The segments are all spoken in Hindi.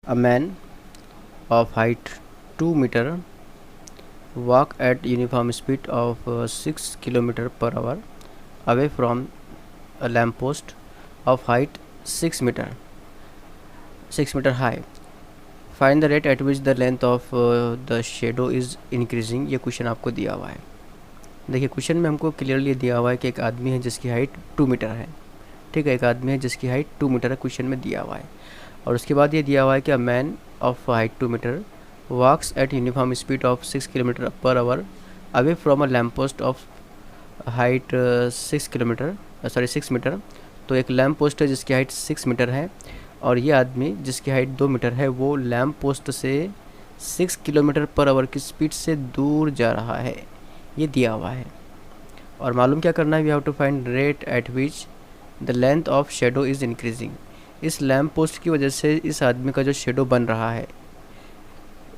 A man of height 2 meter walk at uniform speed of 6 km per hour away from a lamppost of height 6 meter high. Find the rate at which the length of the shadow is increasing. ये क्वेश्चन आपको दिया हुआ है। देखिए क्वेश्चन में हमको क्लियरली दिया हुआ है कि एक आदमी है जिसकी हाइट 2 मीटर है। ठीक है, एक आदमी है जिसकी हाइट 2 मीटर है, क्वेश्चन में दिया हुआ है। और उसके बाद ये दिया हुआ है कि a man of height 2 metre walks at uniform speed of 6 kilometre per hour away from a lamp post of height 6 metre. तो एक लैम्प पोस्ट है जिसकी हाइट 6 मीटर है और ये आदमी जिसकी हाइट 2 मीटर है वो लैम्प पोस्ट से 6 किलोमीटर पर आवर की स्पीड से दूर जा रहा है, ये दिया हुआ है। और मालूम क्या करना है, we have to find rate at which the length of shadow is increasing. इस लैम्प पोस्ट की वजह से इस आदमी का जो शेडो बन रहा है,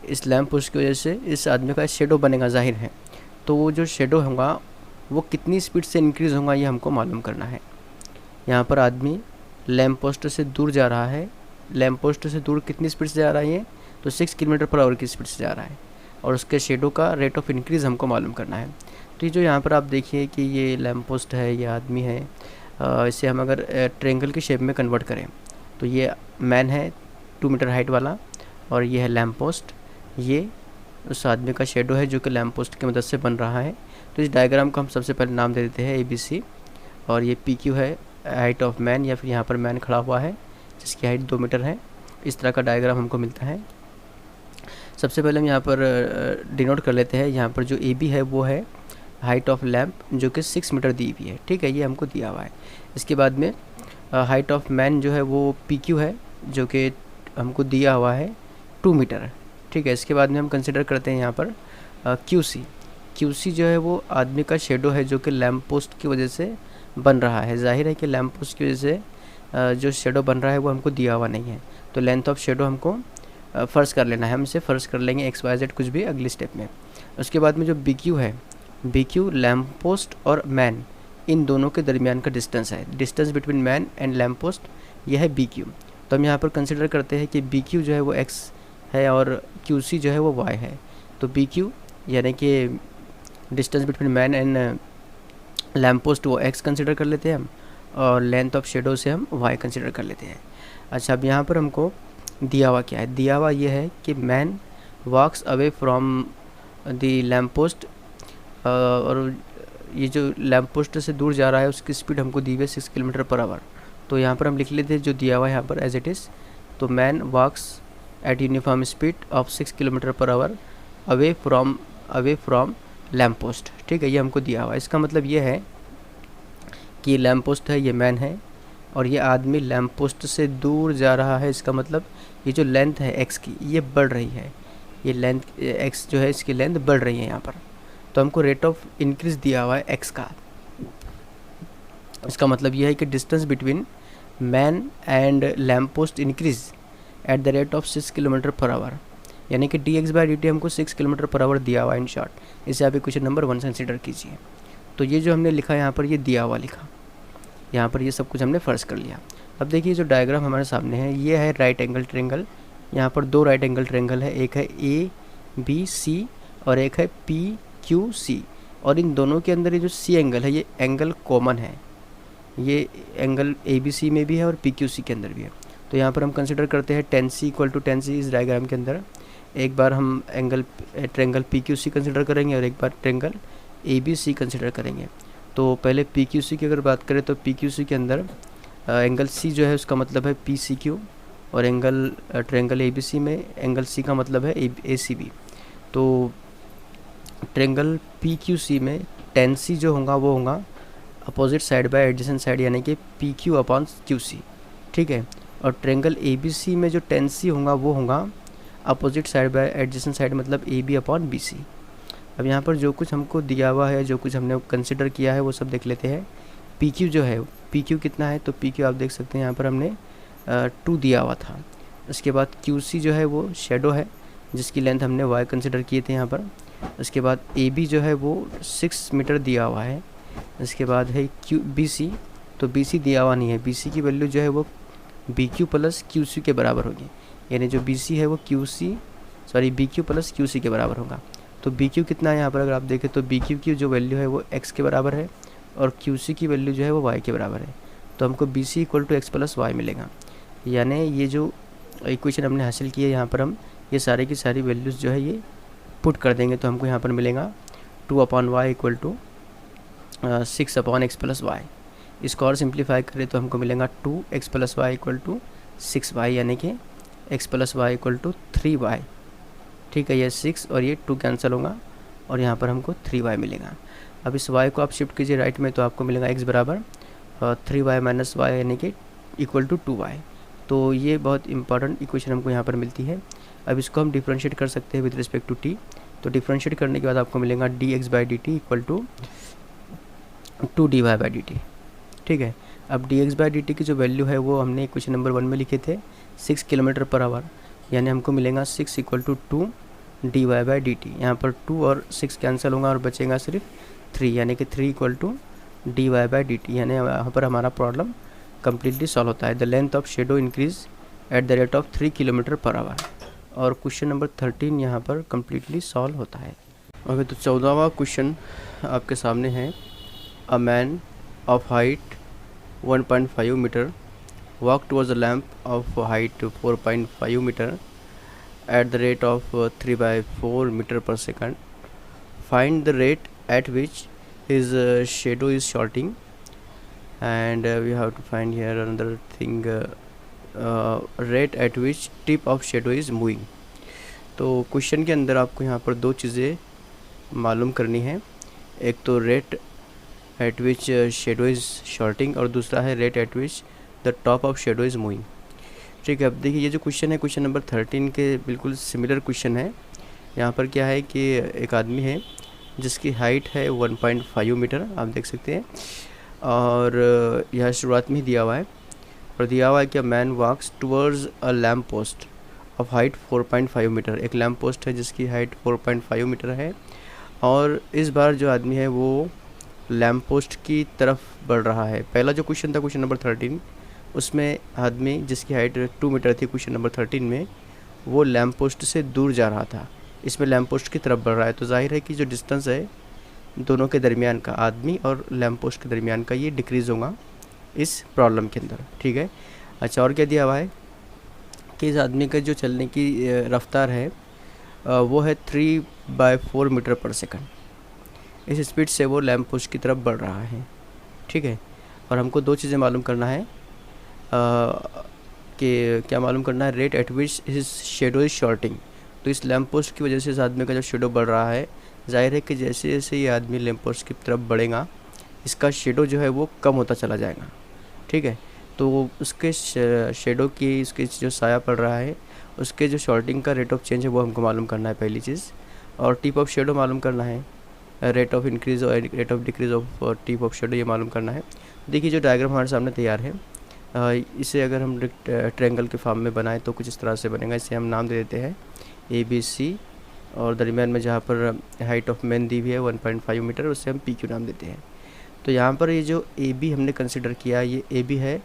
इस लैम्प पोस्ट की वजह से इस आदमी का शेडो बनेगा, जाहिर है। तो वो जो शेडो होगा वो कितनी स्पीड से इंक्रीज़ होगा ये हमको मालूम करना है। यहाँ पर आदमी लैम्प पोस्ट से दूर जा रहा है। लैम्प पोस्ट से दूर कितनी स्पीड से जा रहा है ये, तो 6 किलोमीटर पर आवर की स्पीड से जा रहा है और उसके शेडो का रेट ऑफ इंक्रीज़ हमको मालूम करना है। तो ये जो यहाँ पर आप देखिए कि ये लैम्प पोस्ट है, ये आदमी है, इसे हम अगर ट्रायंगल की शेप में कन्वर्ट करें तो ये मैन है 2 मीटर हाइट वाला और ये है लैम्प पोस्ट। ये उस आदमी का शेडो है जो कि लैम्प पोस्ट की मदद से बन रहा है। तो इस डायग्राम को हम सबसे पहले नाम दे देते हैं ABC और ये PQ है हाइट ऑफ मैन, या फिर यहाँ पर मैन खड़ा हुआ है जिसकी हाइट 2 मीटर है। इस तरह का डायग्राम हमको मिलता है। सबसे पहले हम यहाँ पर डिनोट कर लेते हैं। यहाँ पर जो AB है वो है हाइट ऑफ लैम्प जो कि 6 मीटर दी हुई है। ठीक है, ये हमको दिया हुआ है। इसके बाद में हाइट ऑफ मैन जो है वो PQ है जो कि हमको दिया हुआ है 2 मीटर। ठीक है, इसके बाद में हम कंसिडर करते हैं यहाँ पर QC जो है वो आदमी का शेडो है जो कि लैम्प पोस्ट की वजह से बन रहा है। जाहिर है कि लैम्प पोस्ट की वजह से जो शेडो बन रहा है वो हमको दिया हुआ नहीं है, तो लेंथ ऑफ शेडो हमको फ़र्ज कर लेना है। हम इसे फ़र्ज कर लेंगे XYZ कुछ भी अगली स्टेप में। उसके बाद में जो BQ है, BQ लैम्प पोस्ट और मैन इन दोनों के दरमियान का डिस्टेंस है। Distance between man and lamp post यह है BQ। तो हम यहाँ पर कंसिडर करते हैं कि BQ जो है वो X है और QC जो है वो Y है। तो BQ यानी कि distance between man and lamp post वो X कंसिडर कर लेते हैं हम और लेंथ ऑफ शेडो से हम Y कंसिडर कर लेते हैं। अच्छा, अब यहाँ पर हमको दिया हुआ क्या है, दिया हुआ ये है कि man walks away from the lamp post और ये जो लैम्प पोस्ट से दूर जा रहा है उसकी स्पीड हमको दी हुई है 6 किलोमीटर पर आवर। तो यहाँ पर हम लिख लेते हैं जो दिया हुआ है यहाँ पर एज इट इज़। तो man walks at uniform speed of 6 kilometre per hour away from lamp post. ठीक है, ये हमको दिया हुआ है। इसका मतलब ये है कि लैम्प पोस्ट है, ये मैन है और ये आदमी लैम्प पोस्ट से दूर जा रहा है। इसका मतलब ये जो लेंथ है X की ये बढ़ रही है, ये लेंथ X जो है इसकी लेंथ बढ़ रही है यहाँ पर। तो हमको रेट ऑफ इंक्रीज़ दिया हुआ है X का। इसका मतलब ये है कि distance between man and lamp post increase eight the rate of 6 kilometre per our, यानी कि dx/dt हमको 6 किलोमीटर पर आवर दिया हुआ है इन शॉर्ट। इसे आप क्वेश्चन नंबर 1 कंसिडर कीजिए। तो ये जो हमने लिखा यहाँ पर ये दिया हुआ लिखा, यहाँ पर ये सब कुछ हमने फ़र्ज कर लिया। अब देखिए जो डायग्राम हमारे सामने है ये है राइट एंगल ट्रायंगल। यहाँ पर 2 राइट एंगल ट्रायंगल है, एक है ABC और एक है PQC और इन दोनों के अंदर ये जो C एंगल है ये एंगल कॉमन है, ये एंगल ABC में भी है और PQC के अंदर भी है। तो यहाँ पर हम कंसिडर करते हैं tan C = tan C। इस डायग्राम के अंदर एक बार हम ट्रायंगल PQC कंसिडर करेंगे और एक बार ट्रायंगल ABC कंसिडर करेंगे। तो पहले PQC की अगर बात करें तो PQC के अंदर एंगल C जो है उसका मतलब है PCQ और ट्रायंगल ABC में एंगल C का मतलब है ACB। तो ट्रायंगल PQC में tan C जो होगा वो होगा opposite side by adjacent side, यानी कि PQ/QC। ठीक है, और ट्रायंगल ABC में जो tan C होगा वो होगा opposite side by adjacent side, मतलब AB/BC। अब यहाँ पर जो कुछ हमको दिया हुआ है, जो कुछ हमने कंसिडर किया है वो सब देख लेते हैं। PQ जो है, PQ कितना है, तो PQ आप देख सकते हैं यहाँ पर हमने 2 दिया हुआ था। उसके बाद QC जो है वो शेडो है जिसकी लेंथ हमने Y कंसिडर किए थे यहाँ पर। उसके बाद AB जो है वो 6 मीटर दिया हुआ है। इसके बाद है BC, तो BC दिया हुआ नहीं है, BC की वैल्यू जो है वो BQ + QC के बराबर होगी। यानी जो बी सी है वो B Q plus Q C के बराबर होगा। तो बी क्यू कितना है यहाँ पर अगर आप देखें तो बी क्यू की जो वैल्यू है वो एक्स के बराबर है और क्यू सी की वैल्यू जो है वो वाई के बराबर है। तो हमको B C equal to x plus y मिलेगा। यानी ये जो इक्वेशन हमने हासिल की है यहाँ पर हम ये सारी की सारी वैल्यूज़ जो है ये पुट कर देंगे तो हमको यहाँ पर मिलेगा 2/y equal to 6/x plus Y. इसको और सिंप्लीफाई करें तो हमको मिलेगा 2x plus y equal to 6y, यानी कि x plus y equal to 3y। ठीक है, ये 6 और ये 2 कैंसिल होगा और यहाँ पर हमको 3y मिलेगा। अब इस y को आप शिफ्ट कीजिए राइट में तो आपको मिलेगा x बराबर 3y माइनस वाई यानी कि इक्वल टू 2y। तो ये बहुत इंपॉर्टेंट इक्वेशन हमको यहाँ पर मिलती है। अब इसको हम डिफ्रेंशिएट कर सकते हैं विद रिस्पेक्ट टू t। तो डिफ्रेंशिएट करने के बाद आपको मिलेगा dx/dt इक्वल टू 2dy/dt। ठीक है, अब dx/dt की जो वैल्यू है वो हमने इक्वेशन नंबर 1 में लिखे थे 6 किलोमीटर पर आवर, यानी हमको मिलेगा 6 इक्वल टू 2dy/dt। यहाँ पर 2 और 6 कैंसिल होगा और बचेगा सिर्फ 3, यानी कि 3 इक्वल टू dy/dt। यानी यहाँ पर हमारा प्रॉब्लम कम्प्लीटली सॉल्व होता है। The length of shadow increase at the rate of 3 kilometre per our. और क्वेश्चन नंबर 13 यहाँ पर कम्प्लीटली सॉल्व होता है। ओके, तो 14वां क्वेश्चन आपके सामने है। A man of height 1.5 metre walk towards a lamp of height 4.5 meter at the rate of 3/4 meter per second. Find the rate at which his shadow is shorting, and we have to find here another thing, rate at which tip of shadow is moving. तो क्वेश्चन के अंदर आपको यहाँ पर दो चीज़ें मालूम करनी है। एक तो rate at which shadow is shortening और दूसरा है rate at which the top of shadow is moving. ठीक है, अब देखिए ये जो क्वेश्चन है क्वेश्चन नंबर 13 के बिल्कुल सिमिलर क्वेश्चन है। यहाँ पर क्या है कि एक आदमी है जिसकी हाइट है 1.5 मीटर, आप देख सकते हैं, और यह शुरुआत में ही दिया हुआ है और दिया हुआ है कि man walks towards a lamp post of height 4.5 metre. एक लैम्प पोस्ट है जिसकी हाइट 4.5 मीटर है और इस बार जो आदमी है वो लैम्प पोस्ट की तरफ बढ़ रहा है। पहला जो क्वेश्चन था क्वेश्चन नंबर 13 उसमें आदमी जिसकी हाइट 2 मीटर थी क्वेश्चन नंबर 13 में वो लैम्प पोस्ट से दूर जा रहा था, इसमें लैम्प पोस्ट की तरफ बढ़ रहा है। तो जाहिर है कि जो डिस्टेंस है दोनों के दरमियान का, आदमी और लैम्प पोस्ट के दरमियान का, ये डिक्रीज़ होगा इस प्रॉब्लम के अंदर। ठीक है, अच्छा, और क्या दिया हुआ है कि इस आदमी का जो चलने की रफ्तार है वो है 3/4 मीटर पर सेकंड। इस स्पीड से वो लैम्प पोस्ट की तरफ बढ़ रहा है। ठीक है, और हमको दो चीज़ें मालूम करना है कि क्या मालूम करना है, rate at which his shadow is shortening. तो इस लैम्प पोस्ट की वजह से इस आदमी का जो शेडो बढ़ रहा है, जाहिर है कि जैसे जैसे ये आदमी लैम्प पोस्ट की तरफ बढ़ेगा इसका शेडो जो है वो कम होता चला जाएगा। ठीक है, तो उसके शेडो की, उसके जो साया पड़ रहा है उसके जो शॉर्टिंग का रेट ऑफ चेंज है वो हमको मालूम करना है पहली चीज़, और टिप ऑफ शेडो मालूम करना है, रेट ऑफ इंक्रीज़ और rate of decrease of tip of shadow ये मालूम करना है। देखिए जो डायग्राम हमारे सामने तैयार है, इसे अगर हम ट्रायंगल के फॉर्म में बनाएं तो कुछ इस तरह से बनेगा। इसे हम नाम दे देते हैं ABC और दरमियान में जहाँ पर हाइट ऑफ मैन दी हुई है 1.5 मीटर उसे हम PQ नाम देते हैं। तो यहाँ पर ये जो AB हमने कंसिडर किया, ये AB है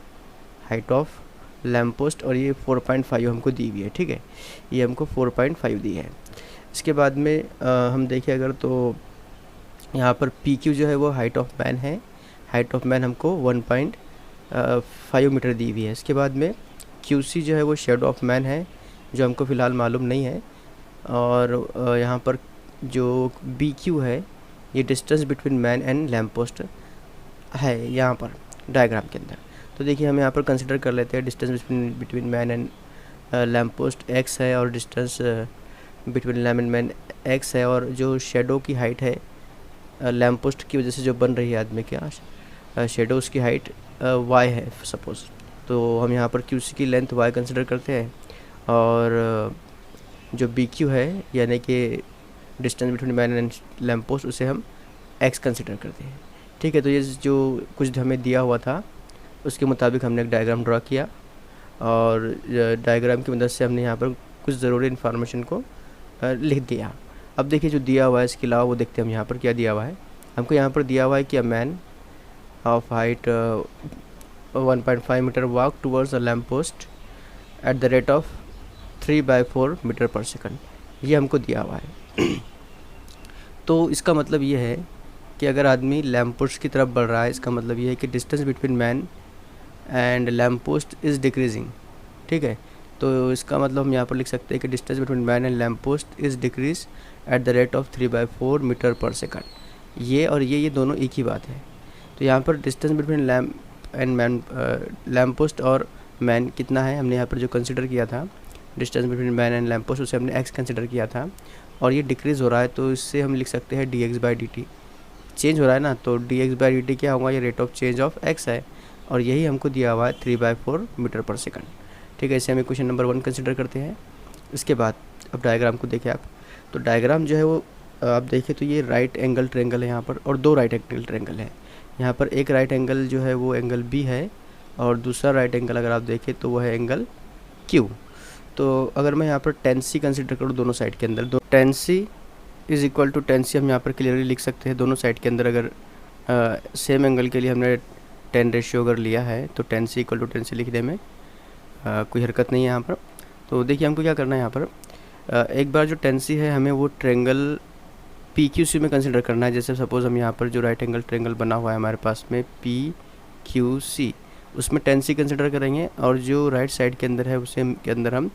हाइट ऑफ लैम्प पोस्ट और ये 4.5 हमको दी हुई है। ठीक है, ये हमको 4.5 दी है। इसके बाद में हम देखें अगर तो यहाँ पर PQ जो है वो हाइट ऑफ मैन है, हाइट ऑफ मैन हमको 1.5 मीटर दी हुई है। इसके बाद में QC जो है वो शेडो ऑफ मैन है जो हमको फ़िलहाल मालूम नहीं है, और यहाँ पर जो BQ है ये distance between man and lamp post है यहाँ पर डायग्राम के अंदर। तो देखिए हम यहाँ पर कंसिडर कर लेते हैं distance between man and lamp post x है और distance between lamp and man x है, और जो शेडो की हाइट है लैम्प पोस्ट की वजह से जो बन रही है आदमी का शेडो, उसकी हाइट y है सपोज़। तो हम यहाँ पर QC की लेंथ y कंसिडर करते हैं और जो BQ है यानी कि distance between man and lamp post उसे हम x कंसिडर करते हैं। ठीक है, तो ये जो कुछ हमें दिया हुआ था उसके मुताबिक हमने एक डायग्राम ड्रा किया और डायग्राम की मदद से हमने यहाँ पर कुछ ज़रूरी इन्फॉर्मेशन को लिख दिया। अब देखिए जो दिया हुआ है इसके अलावा वो देखते हैं हम यहाँ पर क्या दिया हुआ है। हमको यहाँ पर दिया हुआ है कि a man of height 1.5 metre walk towards a lamp post at the rate of 3/4 metre per second, ये हमको दिया हुआ है। तो इसका मतलब ये है कि अगर आदमी लैम्प पोस्ट की तरफ बढ़ रहा है, इसका मतलब ये है कि distance between man and lamp post is decreasing, ठीक है। तो इसका मतलब हम यहाँ पर लिख सकते हैं कि distance between man and lamp post is decrease at the rate of 3/4 metre per second. ये और ये दोनों एक ही बात है। तो यहाँ पर distance between lamp and man, lamp post और मैन कितना है, हमने यहाँ पर जो कंसिडर किया था distance between man and lamp post, उसे हमने एक्स कंसिडर किया था, और ये डिक्रीज़ हो रहा है, तो इससे हम लिख सकते हैं dx/dt। चेंज हो रहा है ना, तो dx/dt क्या होगा, ये rate of change of x है, और यही हमको दिया हुआ है 3/4 मीटर पर सेकंड, ठीक है। इसे हम क्वेश्चन नंबर 1 कंसिडर करते हैं। इसके बाद अब डायग्राम को देखें आप, तो डायग्राम जो है वो आप देखें तो ये राइट एंगल ट्रायंगल है यहाँ पर, और 2 राइट एंगल ट्रायंगल है। यहाँ पर एक राइट एंगल जो है वो एंगल बी है, और दूसरा राइट एंगल अगर आप देखें तो वो है एंगल क्यू। तो अगर मैं यहाँ पर tan c कंसिडर करूँ दोनों साइड के अंदर, tan c is equal to tan c हम यहाँ पर क्लियरली लिख सकते हैं दोनों साइड के अंदर। अगर सेम एंगल के लिए हमने tan रेशियो अगर लिया है तो tan c equal to tan c लिखने में कोई हरकत नहीं है यहाँ पर। तो देखिए हमको क्या करना है यहाँ पर, एक बार जो tan c है हमें वो ट्रायंगल PQC में कंसिडर करना है। जैसे सपोज़ हम यहाँ पर जो राइट एंगल ट्रायंगल बना हुआ है हमारे पास में PQC, उसमें tan c कंसिडर करेंगे, और जो राइट साइड के अंदर है उसे के अंदर हम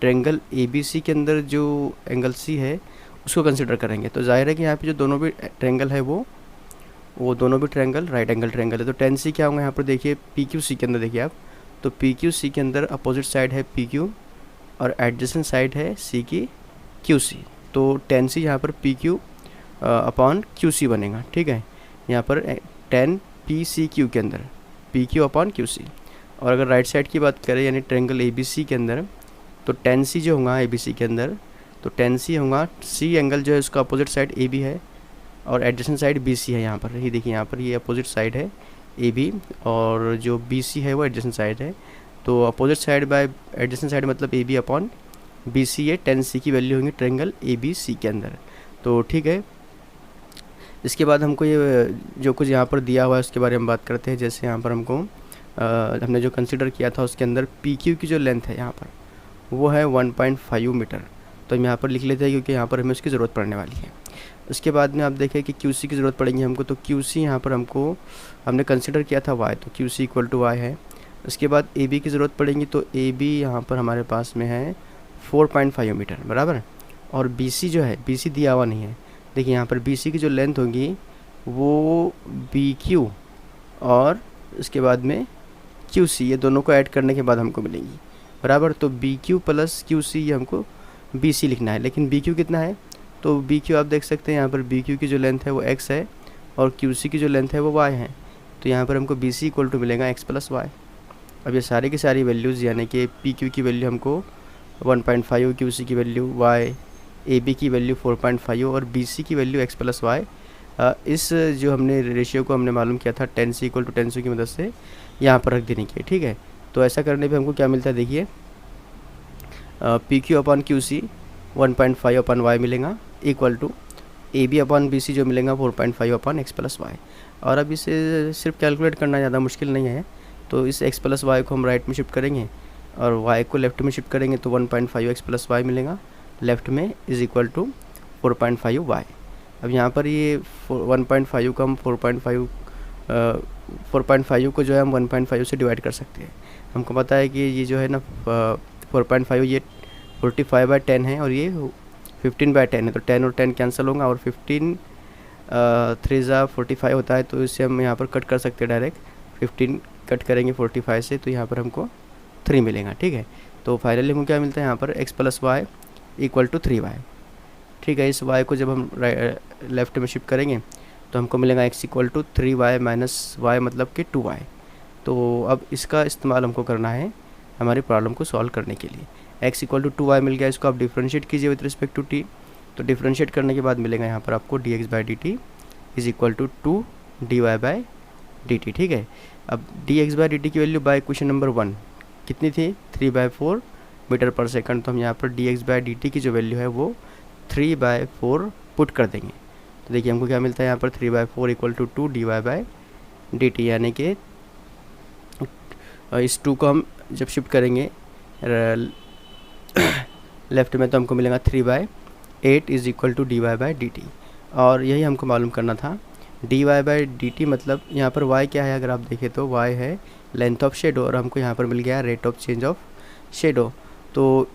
ट्रायंगल ABC के अंदर जो एंगल C है उसको कंसिडर करेंगे। तो जाहिर है कि यहाँ पे जो दोनों भी ट्रायंगल है वो दोनों भी ट्रायंगल राइट एंगल ट्रायंगल है। तो tan c क्या होगा यहाँ पर देखिए PQC के अंदर, देखिए आप, तो PQC के अंदर अपोजिट साइड है PQ और एडजेसेंट साइड है C की QC। तो tan c यहाँ पर PQ अपॉन QC बनेगा, ठीक है। यहाँ पर tan PCQ के अंदर PQ अपॉन QC। और अगर राइट साइड की बात करें यानी ट्रायंगल ABC के अंदर, तो tan c जो होगा ABC के अंदर, तो tan c होगा C एंगल जो है उसका अपोजिट साइड AB है और एडजेसेंट साइड BC है। यहाँ पर ये देखिए, यहाँ पर ये अपोजिट साइड है AB और जो BC है वो एडजेसेंट साइड है। तो opposite side by adjacent side मतलब AB अपॉन BC, ये tan c की वैल्यू होंगी ट्रायंगल ABC के अंदर। तो ठीक है, इसके बाद हमको ये जो कुछ यहाँ पर दिया हुआ है उसके बारे में बात करते हैं। जैसे यहाँ पर हमको हमने जो कंसिडर किया था उसके अंदर PQ की जो लेंथ है यहाँ पर वो है 1.5 मीटर। तो हम यहाँ पर लिख लेते हैं क्योंकि यहाँ पर हमें उसकी ज़रूरत पड़ने वाली है। उसके बाद में आप देखें कि QC की ज़रूरत पड़ेगी हमको, तो QC यहाँ पर हमने कंसिडर किया था Y, तो QC इक्वल टू Y है। उसके बाद AB की ज़रूरत पड़ेगी, तो AB यहाँ पर हमारे पास में है 4.5 मीटर बराबर। और BC जो है, BC दिया हुआ नहीं है, देखिए यहाँ पर BC की जो लेंथ होगी वो BQ और उसके बाद में QC, ये दोनों को ऐड करने के बाद हमको मिलेंगी बराबर। तो BQ प्लस QC ये हमको BC लिखना है, लेकिन BQ कितना है, तो BQ आप देख सकते हैं यहाँ पर BQ की जो लेंथ है वो x है और QC की जो लेंथ है वो y है। तो यहाँ पर हमको BC इक्वल टू मिलेगा x प्लस y। अब ये सारी की सारी वैल्यूज़ यानी कि PQ की वैल्यू हमको 1.5, QC की वैल्यू y, AB की वैल्यू 4.5 और BC की वैल्यू x प्लस y, इस जो हमने रेशियो को हमने मालूम किया था tan c equal to tan c की मदद से यहाँ पर रख देने की, ठीक है। तो ऐसा करने पे हमको क्या मिलता है देखिए, PQ upon QC 1.5 upon y मिलेगा equal to AB upon BC जो मिलेगा 4.5 अपॉन x प्लस y। और अब इसे सिर्फ कैलकुलेट करना ज़्यादा मुश्किल नहीं है, तो इस x प्लस y को हम राइट में शिफ्ट करेंगे और y को लेफ़्ट में शिफ्ट करेंगे तो 1.5 x प्लस y मिलेगा लेफ़्ट में इज़ इक्वल टू 4.5 y। अब यहाँ पर ये 1.5 को हम 4.5 को जो है हम 1.5 से डिवाइड कर सकते हैं। हमको पता है कि ये जो है ना 4.5 ये 45/10 है और ये 15/10 है, तो 10 और 10 कैंसिल होगा और 15 3 45 होता है, तो इससे हम यहाँ पर कट कर सकते हैं डायरेक्ट। 15 कट करेंगे 45 से तो यहाँ पर हमको 3 मिलेगा, ठीक है। तो फाइनली हमको क्या मिलता है यहाँ पर x plus y equal to 3y, ठीक है। इस y को जब हम लेफ़्ट में शिफ्ट करेंगे तो हमको मिलेगा x equal to 3y minus y मतलब कि 2y। तो अब इसका इस्तेमाल हमको करना है हमारी प्रॉब्लम को सॉल्व करने के लिए। x इक्वल टू 2y मिल गया, इसको आप डिफ्रेंशिएट कीजिए विद रिस्पेक्ट टू t। तो डिफ्रेंशिएट करने के बाद मिलेगा यहाँ पर आपको dx/dt is equal to 2 dy/dt, ठीक है। अब dx/dt की वैल्यू बाय क्वेश्चन नंबर 1 कितनी थी, 3/4 मीटर पर सेकंड। तो हम यहाँ पर dx/dt की जो वैल्यू है वो 3/4 पुट कर देंगे। तो देखिए हमको क्या मिलता है यहाँ पर 3/4 इक्वल टू 2 dy/dt, यानी कि इस 2 को हम जब शिफ्ट करेंगे लेफ्ट में तो हमको मिलेगा 3/8 is equal to dy by D t, और यही हमको मालूम करना था। dy बाई डी टी मतलब यहाँ पर y क्या है, अगर आप देखें तो y है लेंथ ऑफ शेडो, और हमको यहाँ पर मिल गया rate of change of shadow. तो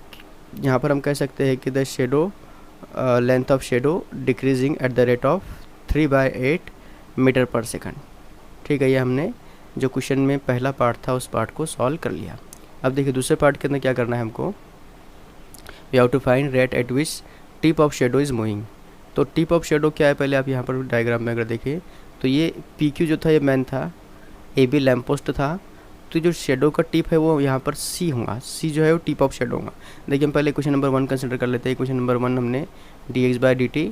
यहाँ पर हम कह सकते हैं कि the shadow length of shadow decreasing at the rate of 3/8 metre per second. ठीक है, ये हमने जो क्वेश्चन में पहला पार्ट था उस पार्ट को सॉल्व कर लिया। अब देखिए दूसरे पार्ट के अंदर क्या करना है हमको, we have to find rate at which tip of shadow is moving. तो टिप ऑफ शेडो क्या है, पहले आप यहाँ पर डायग्राम में अगर देखें तो ये PQ जो था ये मैन था, AB लैम्प पोस्ट था, तो जो शेडो का टिप है वो यहाँ पर C होगा, C जो है वो टिप ऑफ शेडो होगा। देखिए हम पहले क्वेश्चन नंबर 1 कंसिडर कर लेते हैं। क्वेश्चन नंबर 1 हमने dx बाई डी टी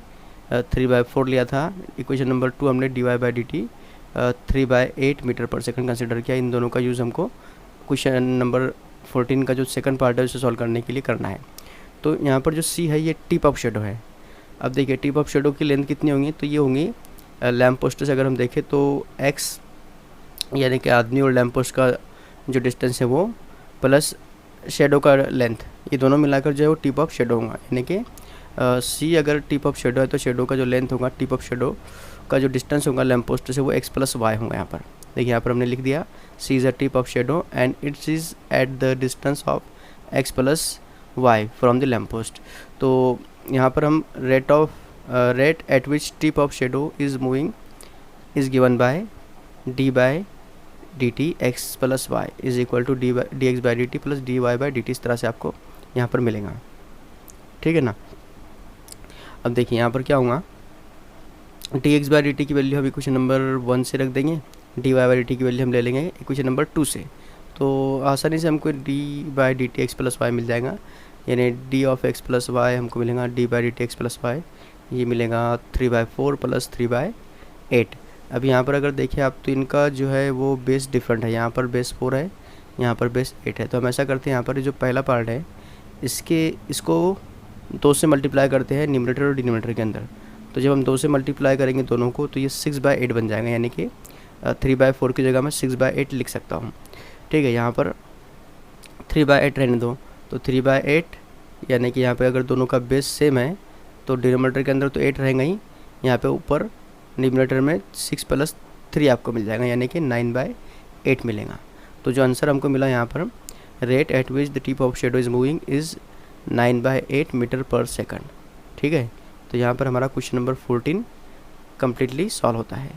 3/4 लिया था। इक्वेशन नंबर 2 हमने dy by D t 3/8 metre per second consider किया। इन दोनों का यूज़ हमको क्वेश्चन नंबर 14 का जो सेकंड पार्ट है उसे सॉल्व करने के लिए करना है। तो यहाँ पर जो C है ये टिप ऑफ शेडो है। अब देखिए टिप ऑफ शेडो की लेंथ कितनी होंगी, तो ये होंगी लैम्प पोस्ट से अगर हम देखें तो x यानी कि आदमी और लैम्प पोस्ट का जो डिस्टेंस है वो प्लस शेडो का लेंथ, ये दोनों मिलाकर जो है वो टिप ऑफ शेडो होगा। यानी कि C अगर टिप ऑफ शेडो है तो शेडो का जो लेंथ होगा, टिप ऑफ शेडो का जो डिस्टेंस होगा लैम्प पोस्ट से वो x प्लस वाई होगा। यहाँ पर देखिए यहाँ पर हमने लिख दिया C is a tip of shadow and it's is at the distance of x plus y from the lamp post. तो यहाँ पर हम rate at which tip of shadow is moving is given by d by D T x plus y is equal to d x by D t plus d y by D t, इस तरह से आपको यहाँ पर मिलेगा। ठीक है ना। अब देखिए यहाँ पर क्या होगा, d x by D t की वैल्यू हम इक्वेशन नंबर 1 से रख देंगे, d y by D t की वैल्यू हम ले लेंगे इक्वेशन नंबर 2 से। तो आसानी से हमको D by D T x plus Y मिल जाएगा, यानी D of X plus Y हमको मिलेगा D by D T x plus Y, ये मिलेगा 3/4 प्लस 3/8। अब यहाँ पर अगर देखें आप तो इनका जो है वो बेस डिफरेंट है, यहाँ पर बेस 4 है, यहाँ पर बेस 8 है। तो हम ऐसा करते हैं, यहाँ पर जो पहला पार्ट है इसको 2 से मल्टीप्लाई करते हैं न्यूमरेटर और डिनोमिनेटर के अंदर। तो जब हम 2 से मल्टीप्लाई करेंगे दोनों को तो ये 6/8 बन जाएगा, यानी कि 3/4 की जगह मैं 6/8 लिख सकता हूँ। ठीक है, यहाँ पर 3/8 रहने दो, तो 3/8 यानी कि यहाँ पे अगर दोनों का बेस सेम है तो डिनोमिनेटर के अंदर तो 8 रहेगा ही, यहाँ पे ऊपर न्यूमरेटर में 6 प्लस 3 आपको मिल जाएगा, यानी कि 9/8 मिलेगा। तो जो आंसर हमको मिला यहाँ पर, rate at which the tip of shadow is moving is 9/8 metre per second. ठीक है, तो यहाँ पर हमारा क्वेश्चन नंबर 14 कम्प्लीटली सॉल्व होता है।